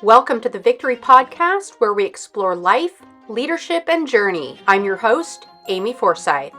Welcome to the Victory Podcast, where we explore life, leadership, and journey. I'm your host, Amy Forsyth.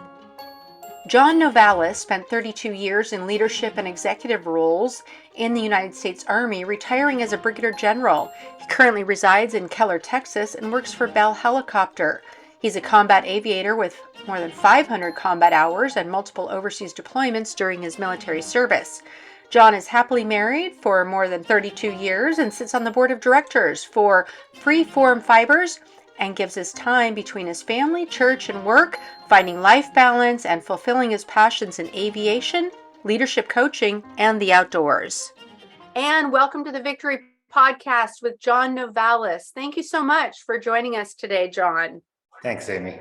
John Novalis spent 32 years in leadership and executive roles in the United States Army, retiring as a Brigadier General. He currently resides in Keller, Texas, and works for Bell Helicopter. He's a combat aviator with more than 500 combat hours and multiple overseas deployments during his military service. John is happily married for more than 32 years and sits on the board of directors for Freeform Fibers and gives his time between his family, church, and work, finding life balance and fulfilling his passions in aviation, leadership coaching, and the outdoors. And welcome to the Victory Podcast with John Novalis. Thank you so much for joining us today, John. Thanks, Amy.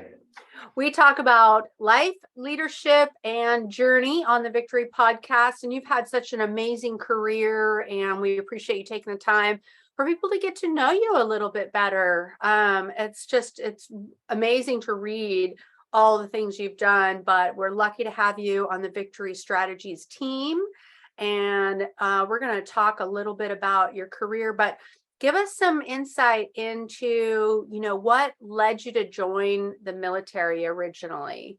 We talk about life, leadership, and journey on the Victory Podcast. And you've had such an amazing career, and we appreciate you taking the time for people to get to know you a little bit better. It's amazing to read all the things you've done, but we're lucky to have you on the Victory Strategies team. And we're going to talk a little bit about your career, but give us some insight into, what led you to join the military originally.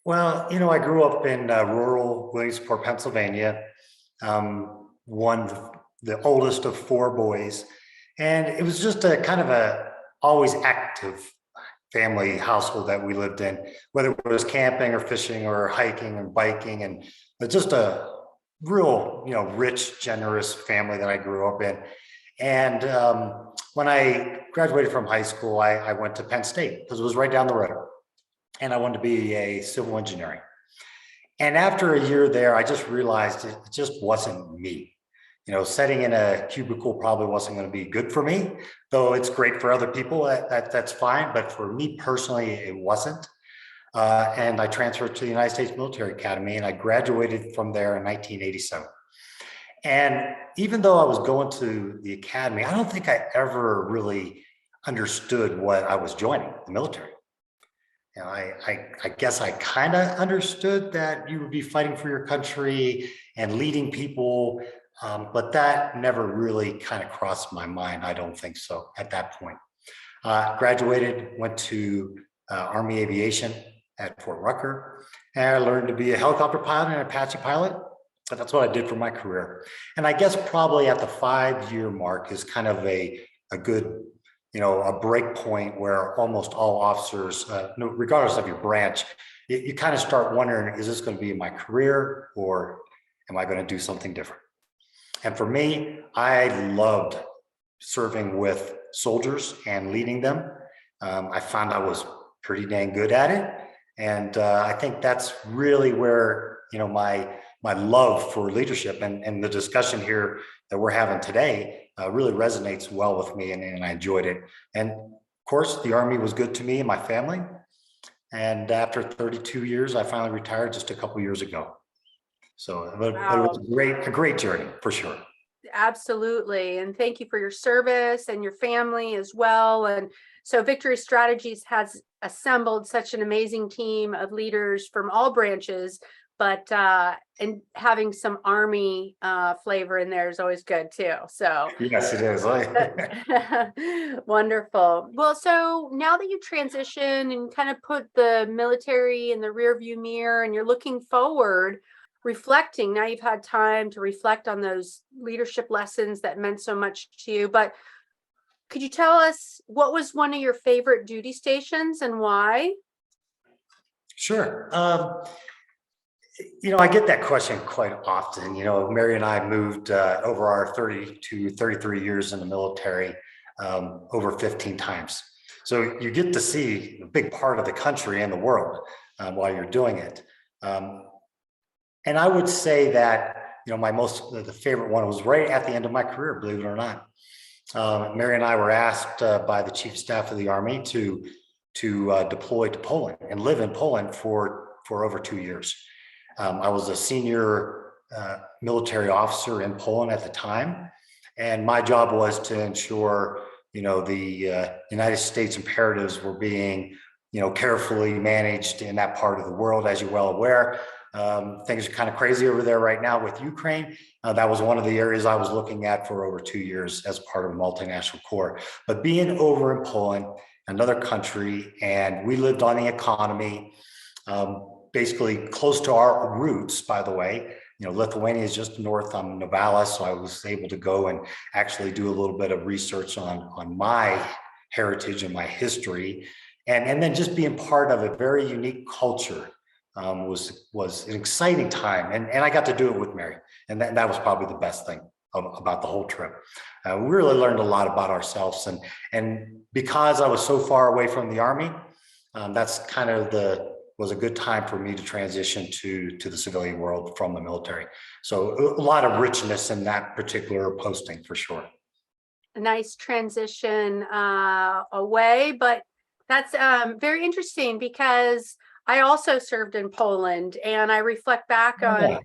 Well, I grew up in rural Williamsport, Pennsylvania, the oldest of four boys. And it was just a kind of a always active family household that we lived in, whether it was camping or fishing or hiking and biking, and just a real, rich, generous family that I grew up in. And when I graduated from high school, I went to Penn State because it was right down the road. And I wanted to be a civil engineering. And after a year there, I just realized it just wasn't me. Sitting in a cubicle probably wasn't going to be good for me, though it's great for other people. That's fine. But for me personally, it wasn't. And I transferred to the United States Military Academy, and I graduated from there in 1987. And even though I was going to the academy, I don't think I ever really understood what I was joining, the military. I guess I kind of understood that you would be fighting for your country and leading people, but that never really kind of crossed my mind. I don't think so at that point. Graduated, went to Army Aviation at Fort Rucker, and I learned to be a helicopter pilot and an Apache pilot. But that's what I did for my career. And I guess probably at the 5-year mark is kind of a good, a break point where almost all officers, regardless of your branch, you kind of start wondering, is this going to be my career or am I going to do something different? And for me, I loved serving with soldiers and leading them. I found I was pretty dang good at it. And I think that's really where, my love for leadership and the discussion here that we're having today really resonates well with me, and I enjoyed it. And of course, the Army was good to me and my family. And after 32 years, I finally retired just a couple years ago. So but it was a great journey for sure. Absolutely. And thank you for your service and your family as well. And so Victory Strategies has assembled such an amazing team of leaders from all branches, but and having some Army flavor in there is always good too. So yes, it is. Wonderful. Well, so now that you transition and kind of put the military in the rearview mirror and you're looking forward, reflecting, now you've had time to reflect on those leadership lessons that meant so much to you. But could you tell us what was one of your favorite duty stations and why? Sure. I get that question quite often. Mary and I moved over our 30 to 33 years in the military over 15 times. So you get to see a big part of the country and the world while you're doing it. And I would say that, the favorite one was right at the end of my career, believe it or not. Mary and I were asked by the Chief of Staff of the Army to deploy to Poland and live in Poland for over 2 years. I was a senior military officer in Poland at the time, and my job was to ensure, the United States imperatives were being, carefully managed in that part of the world, as you're well aware. Things are kind of crazy over there right now with Ukraine. That was one of the areas I was looking at for over 2 years as part of a multinational corps. But being over in Poland, another country, and we lived on the economy, basically close to our roots, by the way. Lithuania is just north on Novalis, so I was able to go and actually do a little bit of research on my heritage and my history, and then just being part of a very unique culture was an exciting time, and I got to do it with Mary, and that was probably the best thing about the whole trip. We really learned a lot about ourselves, and because I was so far away from the Army, that's kind of was a good time for me to transition to the civilian world from the military. So a lot of richness in that particular posting for sure. A nice transition away, but that's very interesting because I also served in Poland, and I reflect back on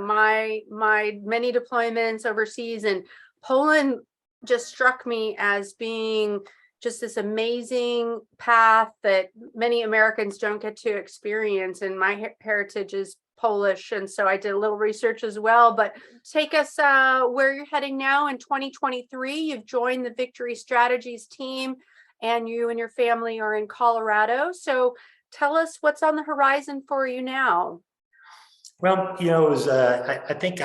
my many deployments overseas, and Poland just struck me as being just this amazing path that many Americans don't get to experience. And my heritage is Polish, and so I did a little research as well. But take us where you're heading now in 2023. You've joined the Victory Strategies team, and you and your family are in Colorado. So tell us what's on the horizon for you now. Well, it was, I think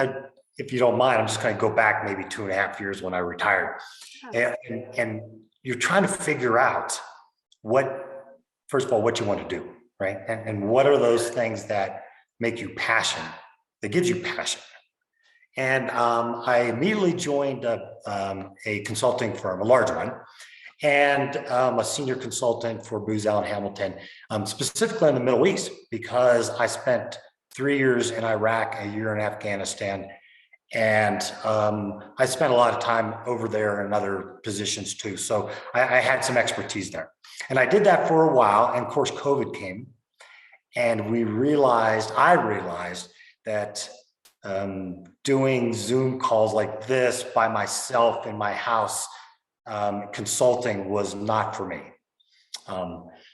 if you don't mind, I'm just going to go back maybe 2.5 years when I retired. And you're trying to figure out first of all, what you want to do, right? And what are those things that make you passionate, that gives you passion. And I immediately joined a consulting firm, a large one, and a senior consultant for Booz Allen Hamilton, specifically in the Middle East, because I spent 3 years in Iraq, a year in Afghanistan, and I spent a lot of time over there in other positions too. So I had some expertise there. And I did that for a while. And of course, COVID came. And I realized that doing Zoom calls like this by myself in my house, consulting was not for me.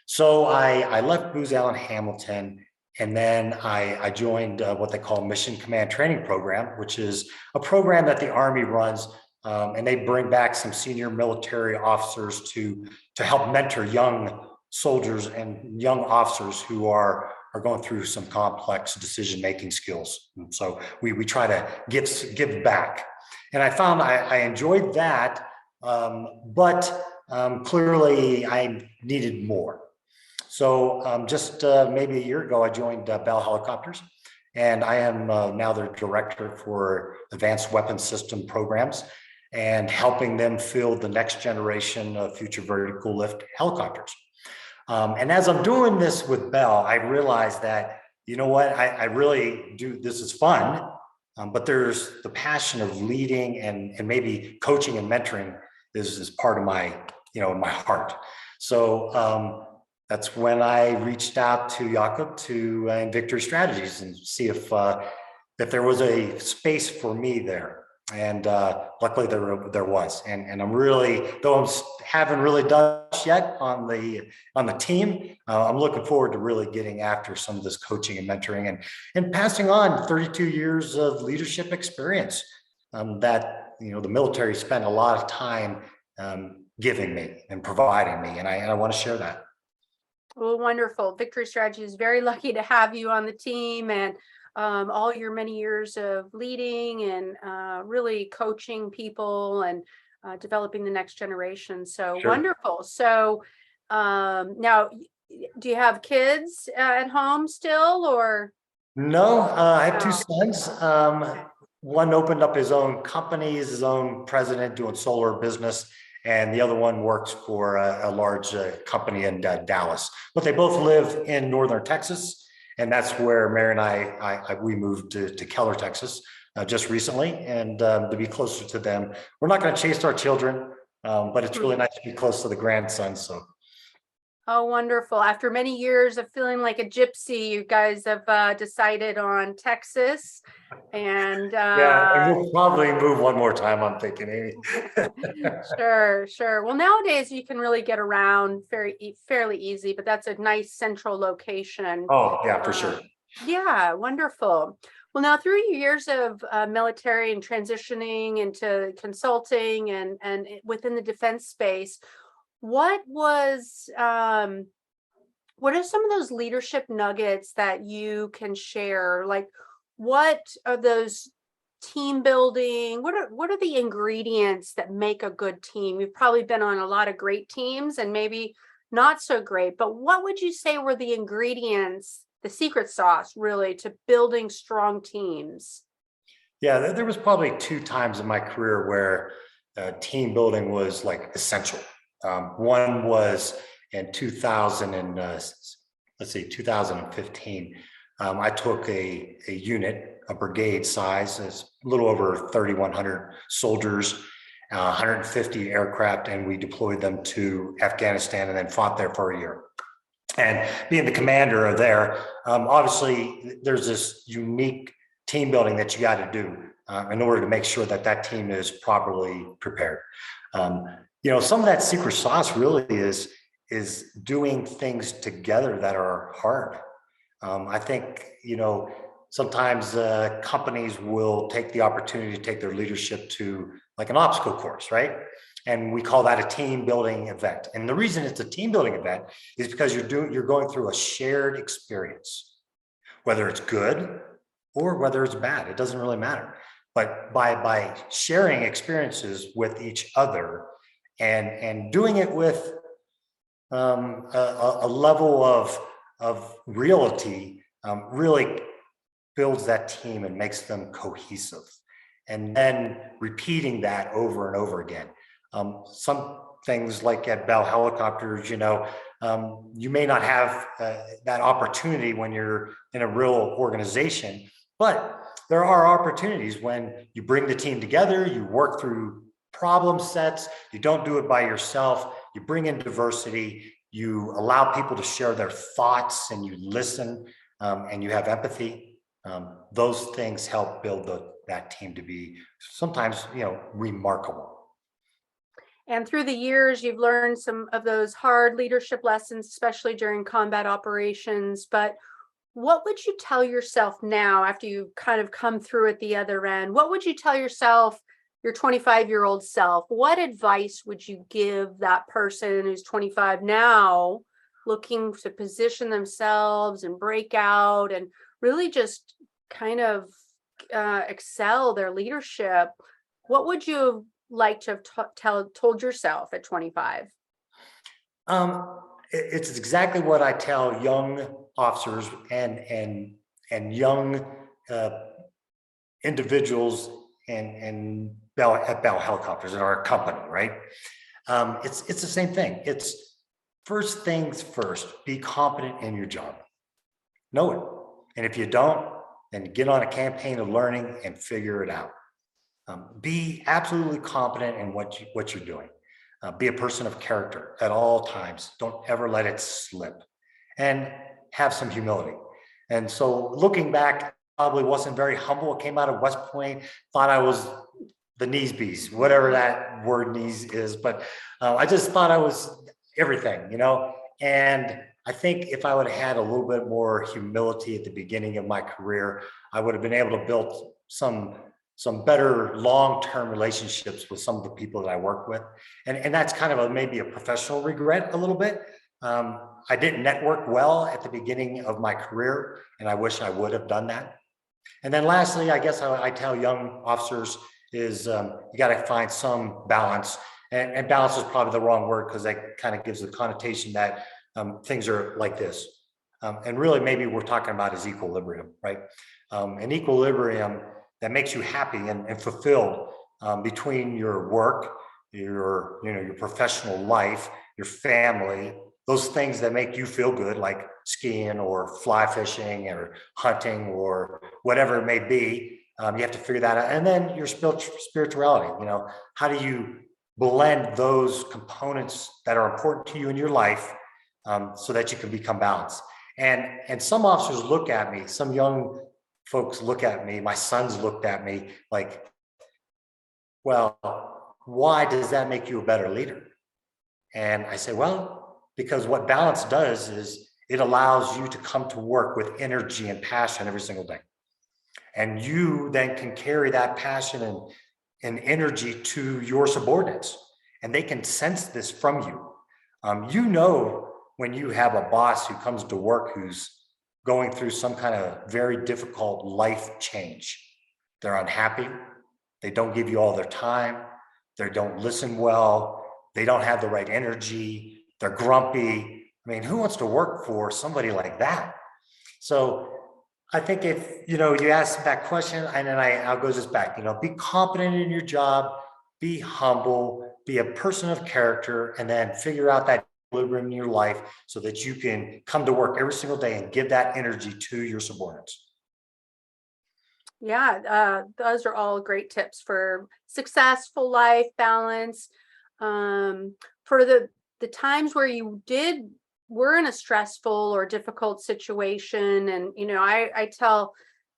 So I left Booz Allen Hamilton, and then I joined what they call Mission Command Training Program, which is a program that the Army runs, and they bring back some senior military officers to help mentor young soldiers and young officers who are going through some complex decision-making skills. And so we try to give back. And I found I enjoyed that, but clearly I needed more. So just maybe a year ago, I joined Bell Helicopters, and I am now their director for advanced weapons system programs and helping them field the next generation of future vertical lift helicopters. And as I'm doing this with Bell, I realized that, you know what, I really do, this is fun, but there's the passion of leading and maybe coaching and mentoring is part of my, my heart. So that's when I reached out to Jakob in Victory Strategies and see if there was a space for me there. And luckily there was. And I'm really, though I haven't really done much yet on the team, I'm looking forward to really getting after some of this coaching and mentoring and passing on 32 years of leadership experience that the military spent a lot of time giving me and providing me, and I want to share that. Well, wonderful. Victory Strategy is very lucky to have you on the team, and all your many years of leading and really coaching people and developing the next generation. So sure. Wonderful. So now, do you have kids at home still, or? No, I have two sons. One opened up his own company, is his own president doing solar business, and the other one works for a large company in Dallas. But they both live in northern Texas, and that's where Mary and we moved to Keller, Texas, just recently, and to be closer to them. We're not going to chase our children, but it's really nice to be close to the grandson. So. Oh, wonderful. After many years of feeling like a gypsy, you guys have decided on Texas. And yeah, we'll probably move one more time, I'm thinking, Amy. Sure. Well, nowadays you can really get around fairly easy, but that's a nice central location. Oh, yeah, for sure. Yeah, wonderful. Well, now through your years of military and transitioning into consulting and within the defense space, what was what are some of those leadership nuggets that you can share? Like, what are those team building? What are the ingredients that make a good team? You've probably been on a lot of great teams and maybe not so great, but what would you say were the ingredients, the secret sauce, really, to building strong teams? Yeah, there was probably two times in my career where team building was like essential. One was in 2000 and let's see, 2015. I took a unit, a brigade size, it's a little over 3,100 soldiers, 150 aircraft, and we deployed them to Afghanistan and then fought there for a year. And being the commander of there, obviously there's this unique team building that you got to do in order to make sure that that team is properly prepared. Um, some of that secret sauce really is doing things together that are hard. I think sometimes companies will take the opportunity to take their leadership to like an obstacle course, right? And we call that a team building event. And the reason it's a team building event is because you're going through a shared experience, whether it's good or whether it's bad. It doesn't really matter. But by sharing experiences with each other and doing it with a level of reality, really builds that team and makes them cohesive. And then repeating that over and over again. Some things like at Bell Helicopters, you may not have that opportunity when you're in a real organization, but there are opportunities when you bring the team together, you work through problem sets, you don't do it by yourself, you bring in diversity, you allow people to share their thoughts and you listen and you have empathy. Those things help build that team to be sometimes, remarkable. And through the years, you've learned some of those hard leadership lessons, especially during combat operations. But what would you tell yourself now after you've kind of come through at the other end? What would you tell yourself, your 25-year-old self? What advice would you give that person who's 25 now, looking to position themselves and break out and really just kind of excel their leadership? What would you like to have told yourself at 25? It's exactly what I tell young officers and young uh, individuals and at Bell Helicopters in our company, right? It's the same thing. It's first things first. Be competent in your job. Know it, and if you don't, then get on a campaign of learning and figure it out. Be absolutely competent in what you're doing. Be a person of character at all times. Don't ever let it slip, and have some humility. And so, looking back, probably wasn't very humble. Came out of West Point, thought I was the knees bees, whatever that word knees is, but I just thought I was everything, And I think if I would have had a little bit more humility at the beginning of my career, I would have been able to build some better long-term relationships with some of the people that I work with. And that's kind of maybe a professional regret a little bit. I didn't network well at the beginning of my career, and I wish I would have done that. And then lastly, I guess I tell young officers is you got to find some balance. And balance is probably the wrong word because that kind of gives the connotation that things are like this. And really, maybe we're talking about is equilibrium, right? An equilibrium that makes you happy and fulfilled between your work, your professional life, your family, those things that make you feel good, like skiing or fly fishing or hunting or whatever it may be. You have to figure that out. And then your spirituality, how do you blend those components that are important to you in your life so that you can become balanced? And some officers look at me, some young folks look at me, my sons looked at me like, well, why does that make you a better leader? And I say, well, because what balance does is it allows you to come to work with energy and passion every single day. And you then can carry that passion and energy to your subordinates, and they can sense this from you. You know, when you have a boss who comes to work who's going through some kind of very difficult life change, they're unhappy, they don't give you all their time, they don't listen well, they don't have the right energy, they're grumpy. I mean, who wants to work for somebody like that? So I think if, you ask that question, and then I'll go just back, be confident in your job, be humble, be a person of character, and then figure out that equilibrium in your life so that you can come to work every single day and give that energy to your subordinates. Yeah, those are all great tips for successful life balance. For the times where you were in a stressful or difficult situation, and I tell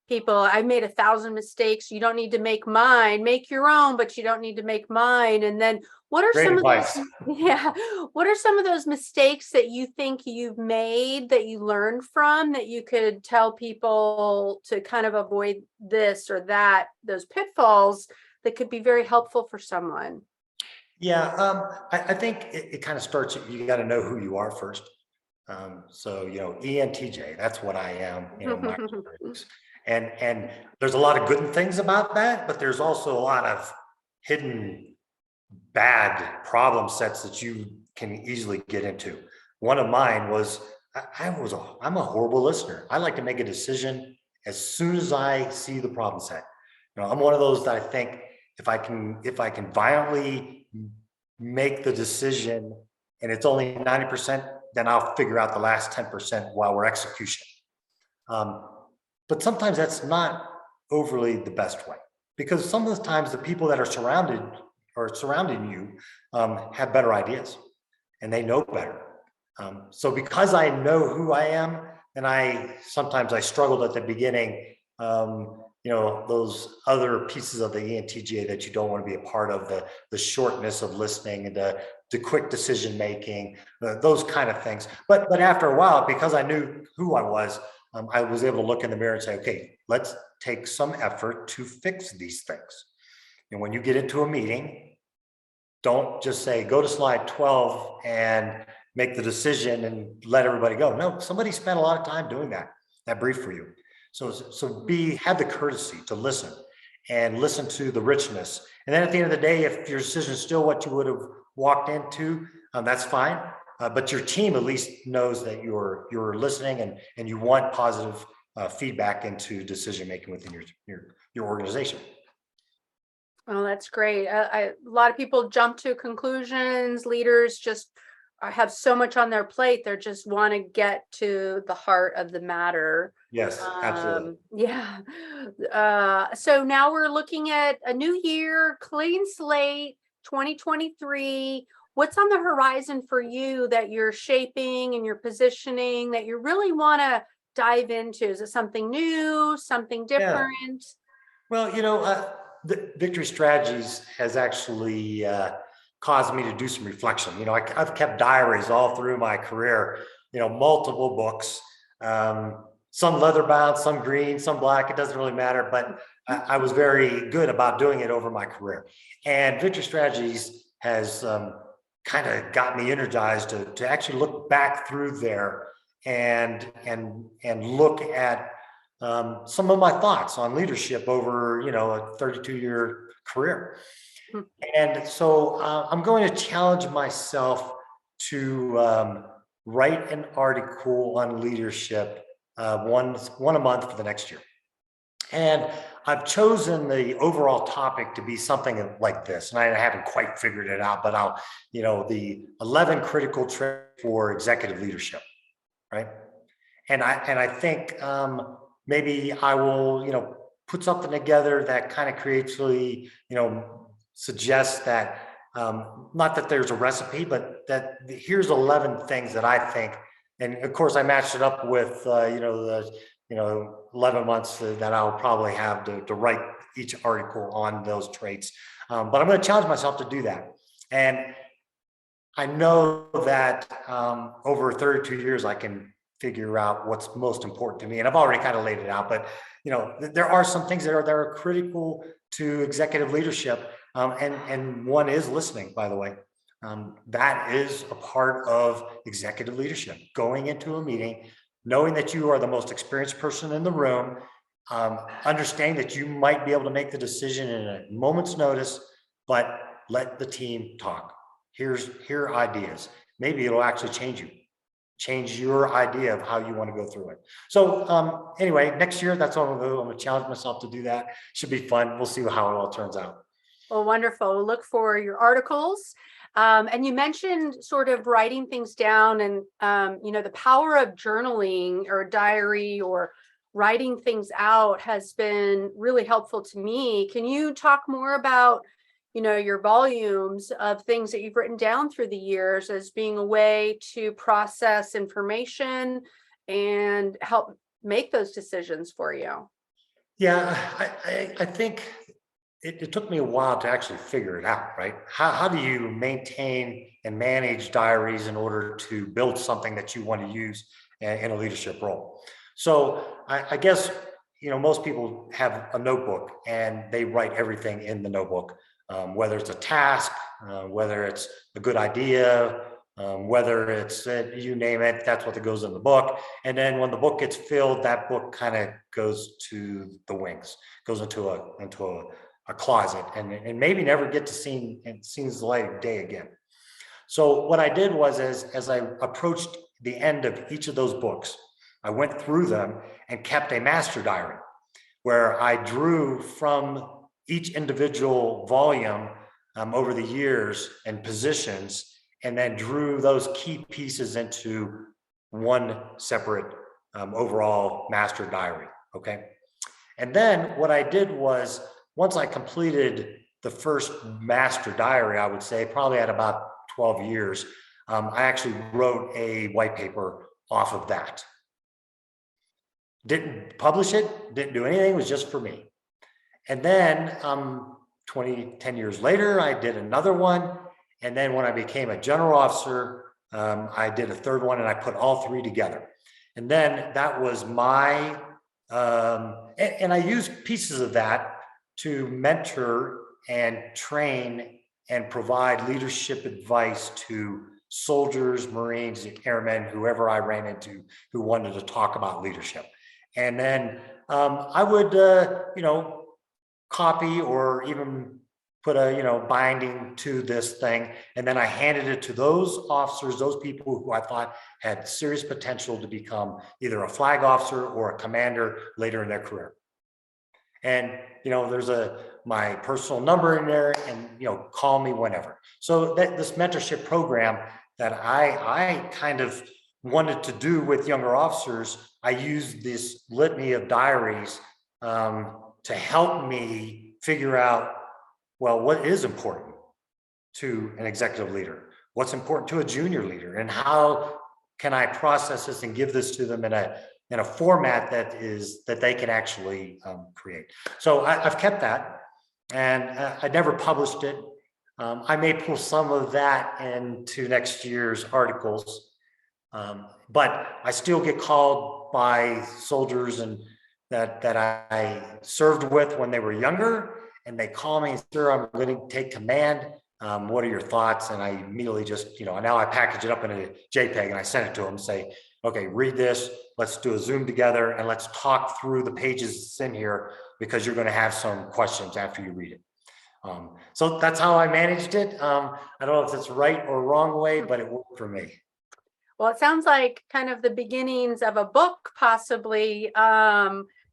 people I made 1,000 mistakes. You don't need to make mine. Make your own, but you don't need to make mine. And then what are Great some of advice. those? Yeah, what are some of those mistakes that you think you've made that you learned from that you could tell people to kind of avoid this or that, those pitfalls that could be very helpful for someone? Yeah, I think it kind of starts, you got to know who you are first. So, ENTJ, that's what I am, my careers. And there's a lot of good things about that, but there's also a lot of hidden bad problem sets that you can easily get into. One of mine was I'm a horrible listener. I like to make a decision as soon as I see the problem set. I'm one of those that I think if I can violently make the decision and it's only 90%, then I'll figure out the last 10% while we're execution. Um, but sometimes that's not overly the best way, because some of the times the people that are surrounding you have better ideas and they know better. So because I know who I am, and sometimes I struggled at the beginning, those other pieces of the ENTJ that you don't want to be a part of, the shortness of listening and the quick decision making, those kind of things. But after a while, because I knew who I was able to look in the mirror and say, okay, let's take some effort to fix these things. And when you get into a meeting, don't just say, go to slide 12 and make the decision and let everybody go. No, somebody spent a lot of time doing that brief for you. So have the courtesy to listen and listen to the richness. And then at the end of the day, if your decision is still what you would have walked into, that's fine. But your team at least knows that you're listening and you want positive feedback into decision making within your organization. Oh, that's great. A lot of people jump to conclusions. Leaders just have so much on their plate. They just want to get to the heart of the matter. Yes, absolutely. Yeah. So now we're looking at a new year, clean slate, 2023. What's on the horizon for you that you're shaping and you're positioning that you really want to dive into? Is it something new, something Yeah. different? Well, the Victory Strategies has actually caused me to do some reflection. I've kept diaries all through my career, multiple books, some leather bound, some green, some black, it doesn't really matter, but I was very good about doing it over my career. And Victory Strategies has kind of got me energized to actually look back through there and look at some of my thoughts on leadership over, a 32-year career. And so I'm going to challenge myself to write an article on leadership, one a month for the next year. And I've chosen the overall topic to be something like this, and I haven't quite figured it out, but the 11 critical traits for executive leadership, right? And I think maybe I will, put something together that kind of creatively, suggests that not that there's a recipe, but that here's 11 things that I think, and of course I matched it up with the 11 months that I'll probably have to write each article on those traits. But I'm going to challenge myself to do that, and I know that over 32 years I can figure out what's most important to me. And I've already kind of laid it out, but there are some things that are critical to executive leadership. And one is listening, by the way. That is a part of executive leadership, going into a meeting, knowing that you are the most experienced person in the room, understanding that you might be able to make the decision in a moment's notice, but let the team talk. Here are ideas. Maybe it'll actually change your idea of how you want to go through it. So anyway, next year, that's what I'm going to challenge myself to do that. Should be fun. We'll see how it all turns out. Well, wonderful. Look for your articles. And you mentioned sort of writing things down and, the power of journaling or diary or writing things out has been really helpful to me. Can you talk more about, your volumes of things that you've written down through the years as being a way to process information and help make those decisions for you? Yeah, I think it took me a while to actually figure it out, right? How do you maintain and manage diaries in order to build something that you want to use in a leadership role? So I guess, most people have a notebook and they write everything in the notebook, whether it's a task, whether it's a good idea, whether it's you name it, that's what goes in the book. And then when the book gets filled, that book kind of goes to the wings, goes into a closet, and maybe never get to see the light of day again. So what I did was, as I approached the end of each of those books, I went through them and kept a master diary where I drew from each individual volume over the years and positions, and then drew those key pieces into one separate overall master diary. Okay. And then what I did was, once I completed the first master diary, I would say probably at about 12 years, I actually wrote a white paper off of that. Didn't publish it, didn't do anything, it was just for me. And then 10 years later, I did another one. And then when I became a general officer, I did a third one, and I put all three together. And then that was my, and I used pieces of that to mentor and train and provide leadership advice to soldiers, Marines, airmen, whoever I ran into who wanted to talk about leadership. And then I would, copy or even put a, binding to this thing. And then I handed it to those officers, those people who I thought had serious potential to become either a flag officer or a commander later in their career. And, there's my personal number in there, and, call me whenever. So this mentorship program that I kind of wanted to do with younger officers, I used this litany of diaries to help me figure out, well, what is important to an executive leader? What's important to a junior leader? And how can I process this and give this to them in a format that they can actually create? So I've kept that, and I never published it. I may pull some of that into next year's articles, but I still get called by soldiers and that I served with when they were younger, and they call me and say, "Sir, I'm going to take command. What are your thoughts?" And I immediately just, now I package it up in a JPEG and I send it to them and say, "Okay, read this. Let's do a Zoom together and let's talk through the pages that's in here, because you're going to have some questions after you read it." So that's how I managed it. I don't know if it's right or wrong way, but it worked for me. Well, it sounds like kind of the beginnings of a book, possibly,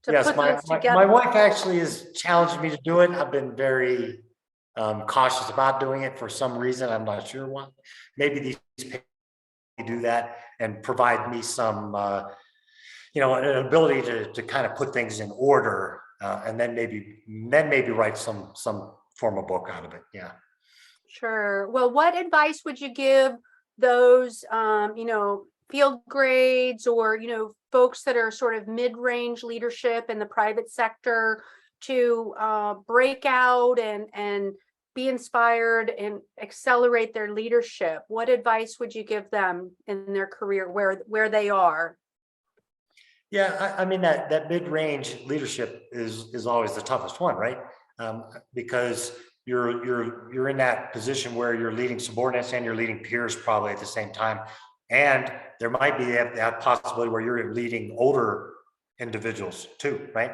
to Yes, put those my together. wife actually has challenged me to do it. I've been very cautious about doing it for some reason. I'm not sure why. Maybe these pages do that and provide me some, an ability to kind of put things in order, and then maybe write some form of book out of it. Yeah. Sure. Well, what advice would you give those, field grades or, folks that are sort of mid-range leadership in the private sector to break out and be inspired and accelerate their leadership? What advice would you give them in their career where they are? Yeah, I mean that mid-range leadership is always the toughest one, right? Because you're in that position where you're leading subordinates and you're leading peers probably at the same time, and there might be that possibility where you're leading older individuals too, right?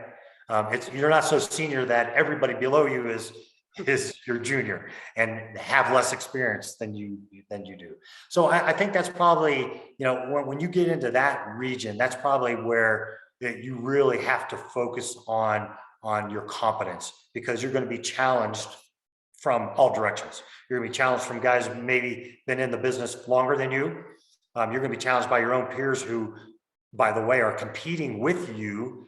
It's you're not so senior that everybody below you is your junior and have less experience than you do. So I think that's probably, when you get into that region, that's probably where that you really have to focus on your competence, because you're going to be challenged from all directions. You're going to be challenged from guys who maybe been in the business longer than you. You're going to be challenged by your own peers who, by the way, are competing with you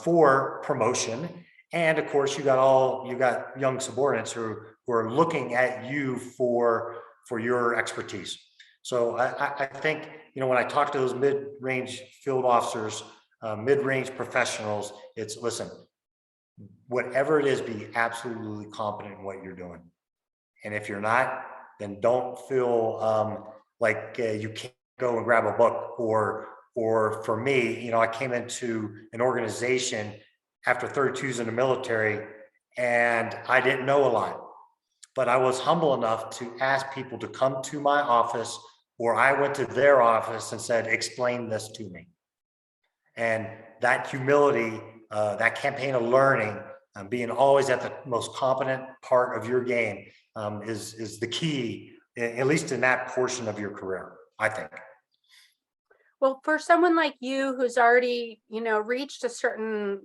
for promotion. And of course, you got young subordinates who are looking at you for your expertise. So I think, when I talk to those mid-range field officers, mid-range professionals, it's listen, whatever it is, be absolutely competent in what you're doing. And if you're not, then don't feel like you can't go and grab a book. Or for me, I came into an organization after 32 years in the military, and I didn't know a lot, but I was humble enough to ask people to come to my office, or I went to their office and said, explain this to me. And that humility, that campaign of learning, being always at the most competent part of your game, is the key, at least in that portion of your career, I think. Well, for someone like you who's already, reached a certain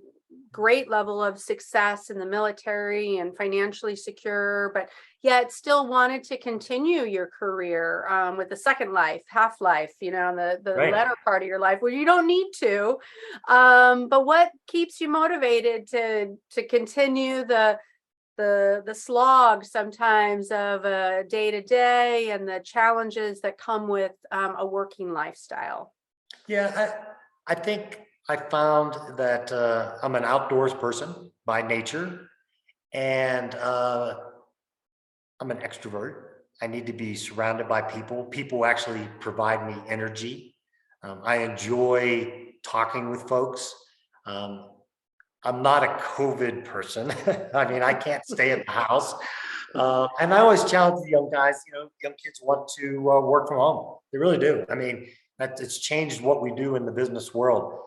great level of success in the military and financially secure, but yet still wanted to continue your career with the second life, half life, the Right. latter part of your life where you don't need to. But what keeps you motivated to continue the slog sometimes of a day to day and the challenges that come with a working lifestyle? Yeah, I think I found that I'm an outdoors person by nature, and I'm an extrovert. I need to be surrounded by people. People actually provide me energy. I enjoy talking with folks. Um, I'm not a COVID person. I mean, I can't stay at the house. And I always challenge the young guys, young kids want to work from home. They really do. I mean, it's changed what we do in the business world.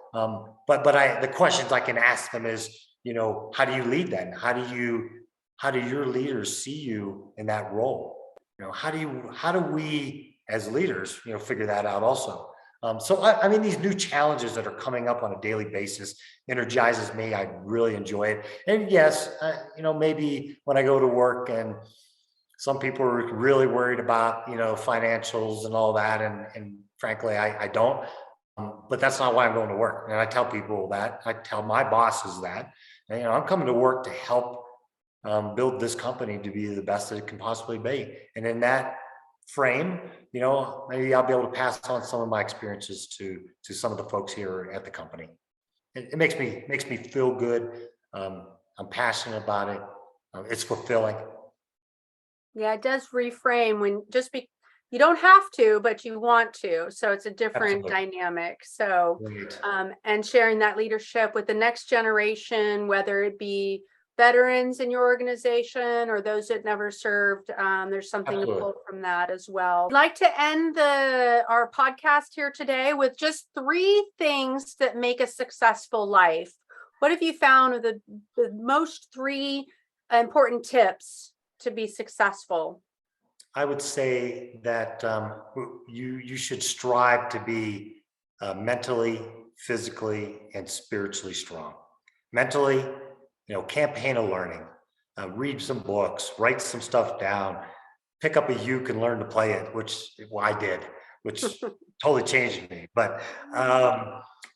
But the questions I can ask them is, how do you lead then? How do your leaders see you in that role? How do we as leaders, figure that out also? So I mean, these new challenges that are coming up on a daily basis energizes me. I really enjoy it. And yes, maybe when I go to work and some people are really worried about, financials and all that. And frankly, I don't. But that's not why I'm going to work. And I tell people that. I tell my bosses that. And, I'm coming to work to help build this company to be the best that it can possibly be. And in that frame, maybe I'll be able to pass on some of my experiences to some of the folks here at the company. It makes me feel good. I'm passionate about it. It's fulfilling. Yeah, it does reframe when you don't have to, but you want to. So it's a different Absolutely. dynamic. So, Great. and sharing that leadership with the next generation, whether it be veterans in your organization or those that never served, there's something to Absolutely. pull from that as well. I'd like to end our podcast here today with just 3 things that make a successful life. What have you found are the most 3 important tips to be successful? I would say that you should strive to be mentally, physically, and spiritually strong. Mentally, campaign of learning, read some books, write some stuff down, pick up a uke and learn to play it, which I did, which totally changed me. But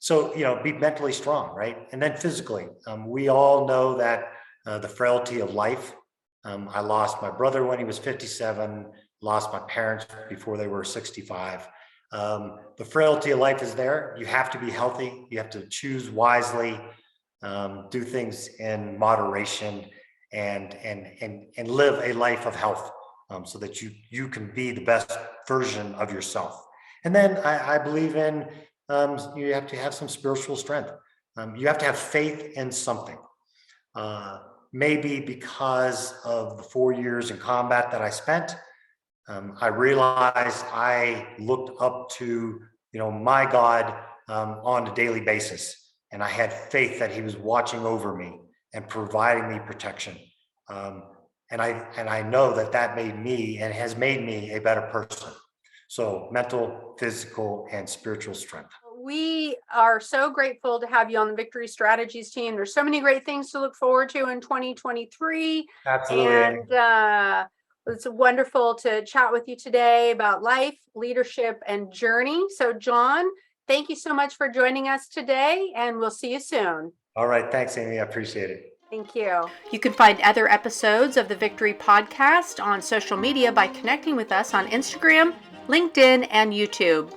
so be mentally strong, right? And then physically, we all know that the frailty of life. I lost my brother when he was 57, lost my parents before they were 65. The frailty of life is there. You have to be healthy. You have to choose wisely, do things in moderation, and live a life of health, so that you can be the best version of yourself. And then I believe in you have to have some spiritual strength. You have to have faith in something. Maybe because of the 4 years in combat that I spent, I realized I looked up to, my God on a daily basis, and I had faith that He was watching over me and providing me protection. And I know that made me and has made me a better person. So mental, physical, and spiritual strength. We are so grateful to have you on the Victory Strategies team. There's so many great things to look forward to in 2023. Absolutely. And it's wonderful to chat with you today about life, leadership, and journey. So, John, thank you so much for joining us today, and we'll see you soon. All right. Thanks, Amy. I appreciate it. Thank you. You can find other episodes of the Victory Podcast on social media by connecting with us on Instagram, LinkedIn, and YouTube.